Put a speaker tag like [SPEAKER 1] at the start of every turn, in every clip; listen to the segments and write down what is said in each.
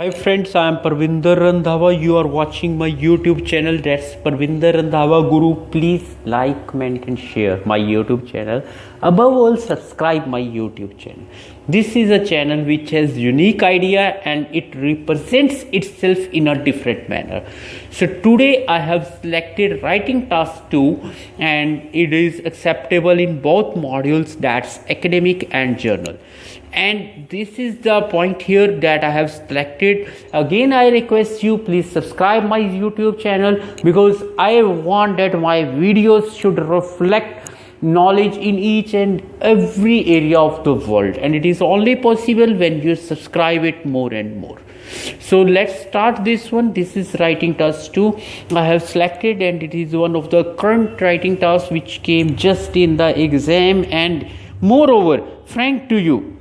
[SPEAKER 1] Hi friends, I am Parvinder Randhawa. You are watching my YouTube channel. That's Parvinder Randhawa Guru. Please like, comment and share my YouTube channel. Above all, subscribe my YouTube channel. This is a channel which has unique idea and it represents itself in a different manner. So today I have selected writing task 2 and it is acceptable in both modules, that's academic and journal. And this is the point here that I have selected. Again, I request you please subscribe my YouTube channel because I want that my videos should reflect knowledge in each and every area of the world, and it is only possible when you subscribe it more and more. So let's start this one. This is writing task 2 I have selected, and it is one of the current writing tasks which came just in the exam. And moreover, frank to you,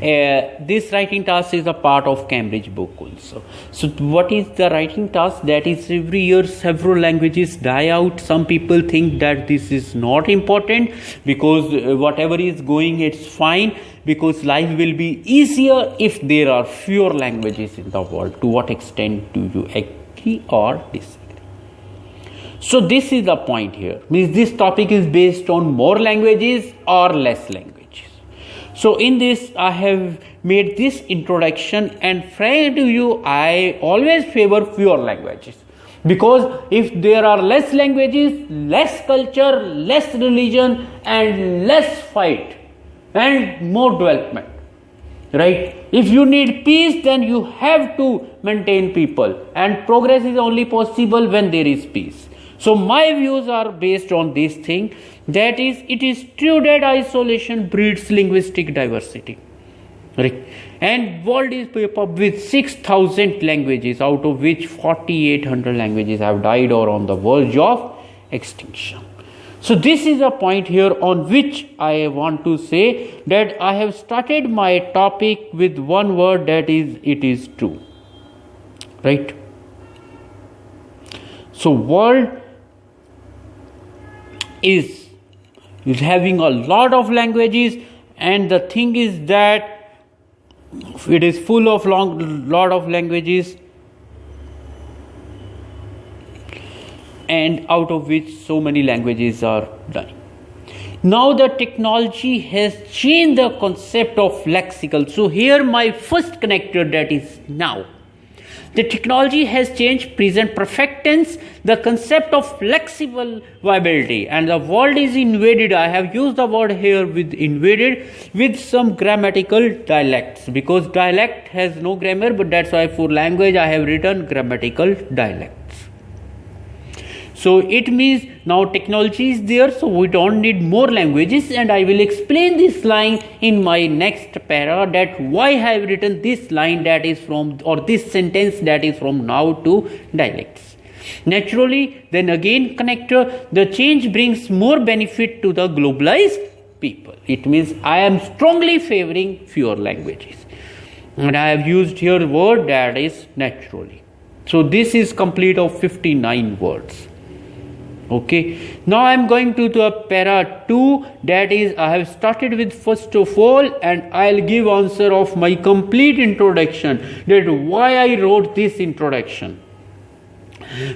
[SPEAKER 1] this writing task is a part of Cambridge book also. So what is the writing task? That is, every year several languages die out. Some people think that this is not important because whatever is going, it's fine, because life will be easier if there are fewer languages in the world. To what extent do you agree or disagree? So this is the point here. Means this topic is based on more languages or less languages. So in this I have made this introduction, and frank to you, I always favor fewer languages, because if there are less languages, less culture, less religion and less fight and more development, right? If you need peace, then you have to maintain people, and progress is only possible when there is peace. So my views are based on this thing, that is, it is true that isolation breeds linguistic diversity, right? And world is made up with 6,000 languages, out of which 4,800 languages have died or on the verge of extinction. So this is a point here on which I want to say that I have started my topic with one word, that is, it is true, right? So world is having a lot of languages, and the thing is that it is full of lot of languages, and out of which so many languages are dying. Now the technology has changed the concept of lexical. So here my first connector, that is now. The technology has changed present perfect tense, the concept of flexible viability, and the world is invaded. I have used the word here with invaded with some grammatical dialects, because dialect has no grammar, but that's why for language I have written grammatical dialects. So it means now technology is there, so we don't need more languages, and I will explain this line in my next para, that why I have written this line that is from, or this sentence that is from now to dialects. Naturally, then again connector, the change brings more benefit to the globalized people. It means I am strongly favoring fewer languages, and I have used here word that is naturally. So this is complete of 59 words. Okay, now I am going to the para 2, that is, I have started with first of all, and I'll give answer of my complete introduction, that why I wrote this introduction.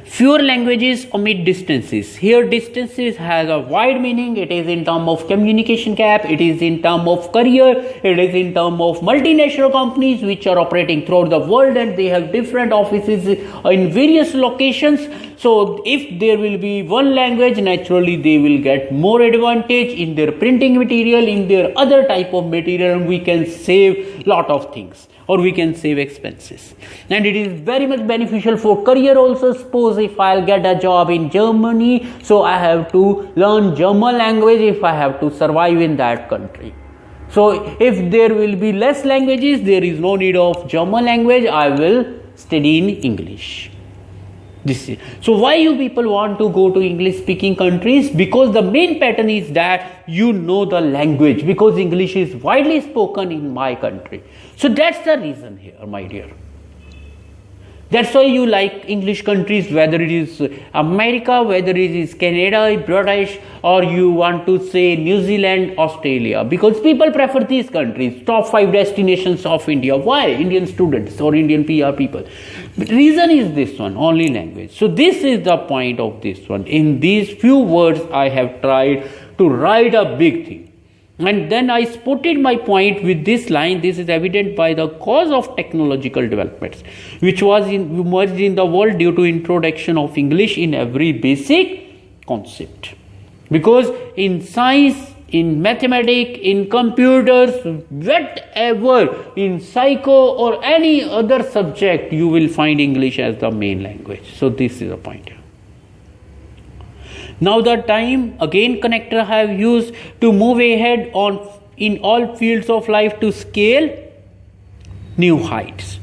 [SPEAKER 1] Fewer languages omit distances. Here distances has a wide meaning. It is in term of communication gap, it is in term of career, it is in term of multinational companies which are operating throughout the world, and they have different offices in various locations. So if there will be one language, naturally they will get more advantage in their printing material, in their other type of material, and we can save lot of things, or we can save expenses. And it is very much beneficial for career also. Suppose if I'll get a job in Germany, so I have to learn German language if I have to survive in that country. So if there will be less languages, there is no need of German language, I will study in English. This is, so why you people want to go to English speaking countries? Because the main pattern is that you know the language, because English is widely spoken in my country. So that's the reason here, my dear. That's why you like English countries, whether it is America, whether it is Canada, British, or you want to say New Zealand, Australia, because people prefer these countries, top 5 destinations of India. Why? Indian students or Indian PR people. But reason is this one, only language. So this is the point of this one. In these few words, I have tried to write a big thing. And then I spotted my point with this line. This is evident by the cause of technological developments, which was emerged in the world due to introduction of English in every basic concept. Because in science, in mathematics, in computers, whatever, in psycho or any other subject, you will find English as the main language. So this is the point here. Now the time again connector I have used to move ahead on in all fields of life to scale new heights.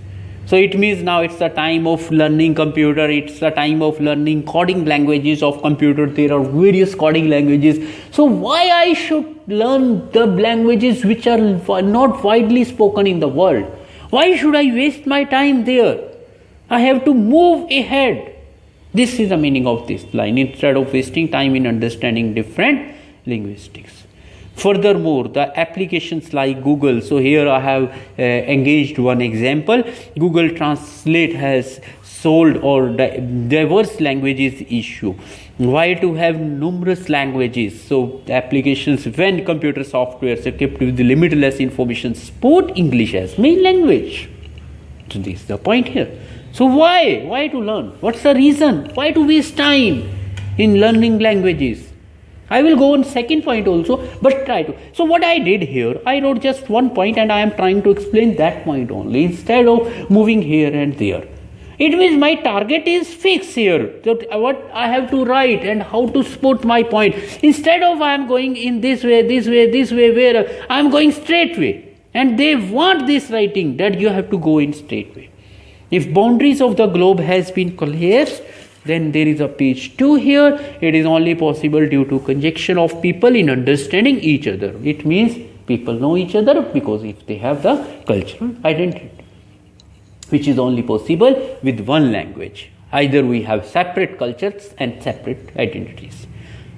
[SPEAKER 1] So it means now it's the time of learning computer, it's the time of learning coding languages of computer. There are various coding languages. So why I should learn the languages which are not widely spoken in the world? Why should I waste my time there? I have to move ahead. This is the meaning of this line, instead of wasting time in understanding different linguistics. Furthermore, the applications like Google, so here I have engaged one example. Google Translate has solved or diverse languages issue. Why to have numerous languages? So applications when computer software is equipped with limitless information support English as main language. So this is the point here. So why? Why to learn? What's the reason? Why to waste time in learning languages? I will go on second point also, but try to. So what I did here, I wrote just one point and I am trying to explain that point only instead of moving here and there. It means my target is fixed here. So what I have to write and how to support my point. Instead of I am going in this way, where I am going straight way. And they want this writing that you have to go in straight way. If boundaries of the globe has been collapsed, then there is a page 2 here. It is only possible due to conjunction of people in understanding each other. It means people know each other because if they have the cultural identity, which is only possible with one language. Either we have separate cultures and separate identities.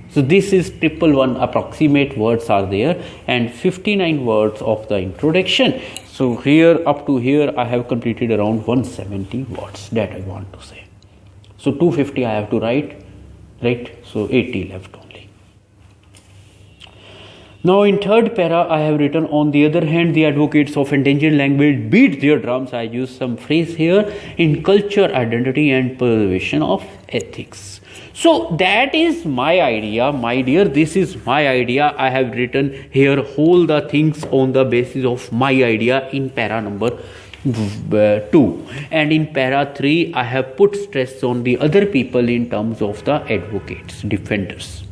[SPEAKER 1] So this is 111 approximate words are there and 59 words of the introduction. So here up to here I have completed around 170 words that I want to say. So 250 I have to write, right? So 80 left only. Now in third para I have written, on the other hand, the advocates of endangered language beat their drums. I use some phrase here in culture, identity and preservation of ethics. So that is my idea, my dear. This is my idea. I have written here whole the things on the basis of my idea in para number 2, and in para 3 I have put stress on the other people in terms of the advocates, defenders.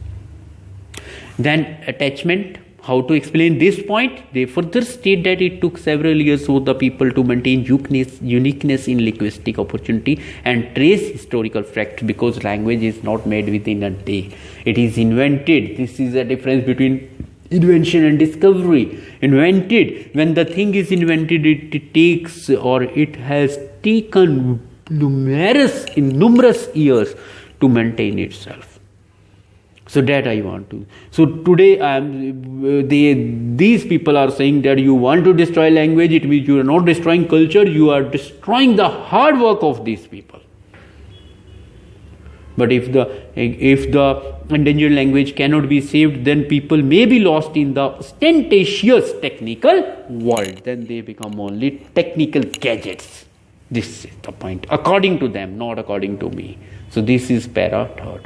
[SPEAKER 1] Then attachment, how to explain this point? They further state that it took several years for the people to maintain uniqueness in linguistic opportunity and trace historical facts, because language is not made within a day. It is invented. This is a difference between invention and discovery. Invented, when the thing is invented, it takes or it has taken numerous years to maintain itself. So that I want to. So today these people are saying that you want to destroy language. It means you are not destroying culture. You are destroying the hard work of these people. But if the endangered language cannot be saved, then people may be lost in the ostentatious technical world. Then they become only technical gadgets. This is the point, according to them, not according to me. So this is para 3rd.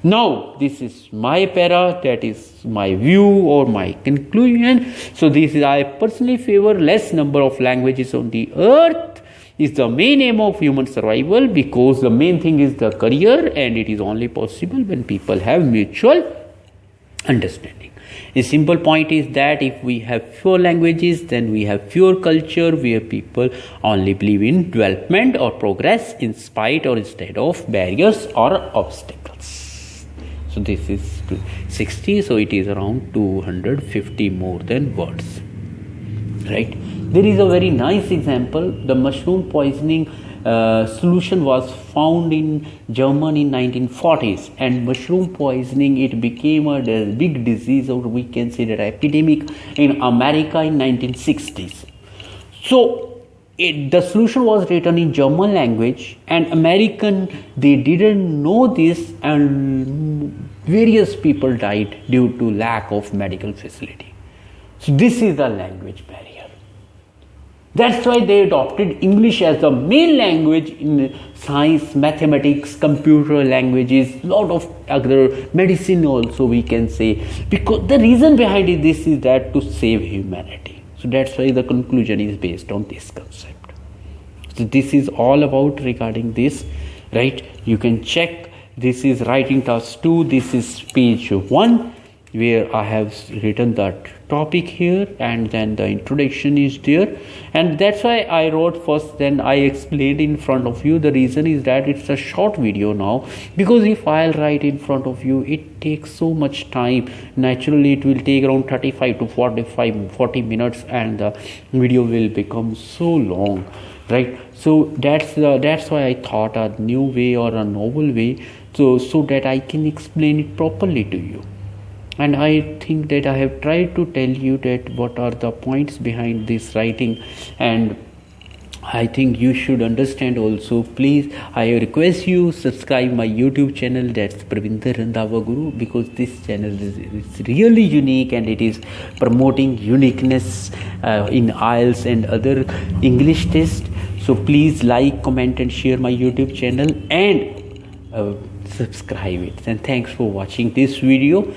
[SPEAKER 1] Now this is my para, that is my view or my conclusion. So this is, I personally favor less number of languages on the earth is the main aim of human survival, because the main thing is the career, and it is only possible when people have mutual understanding. A simple point is that if we have fewer languages, then we have fewer culture, where people only believe in development or progress in spite or instead of barriers or obstacles. So this is 60, so it is around 250 more than words, right? There is a very nice example. The mushroom poisoning solution was found in Germany in 1940s, and mushroom poisoning, it became a big disease, or we can say that epidemic, in America in 1960s. So the solution was written in German language, and American, they didn't know this, and various people died due to lack of medical facility. So this is the language barrier. That's why they adopted English as the main language in science, mathematics, computer languages, lot of other medicine also, we can say. Because the reason behind this is that to save humanity. So that's why the conclusion is based on this concept. So this is all about regarding this, right? You can check. This is writing task 2. This is page 1, where I have written that topic here, and then the introduction is there, and that's why I wrote first, then I explained in front of you. The reason is that it's a short video now, because if I'll write in front of you, it takes so much time. Naturally it will take around 35 to 40 minutes, and the video will become so long, right? So that's why I thought a new way or a novel way, so that I can explain it properly to you. And I think that I have tried to tell you that what are the points behind this writing, and I think you should understand also. Please, I request you subscribe my YouTube channel, that's Pravinder Randhawa Guru, because this channel is really unique, and it is promoting uniqueness in IELTS and other English tests. So please like, comment and share my YouTube channel, and subscribe it. And thanks for watching this video.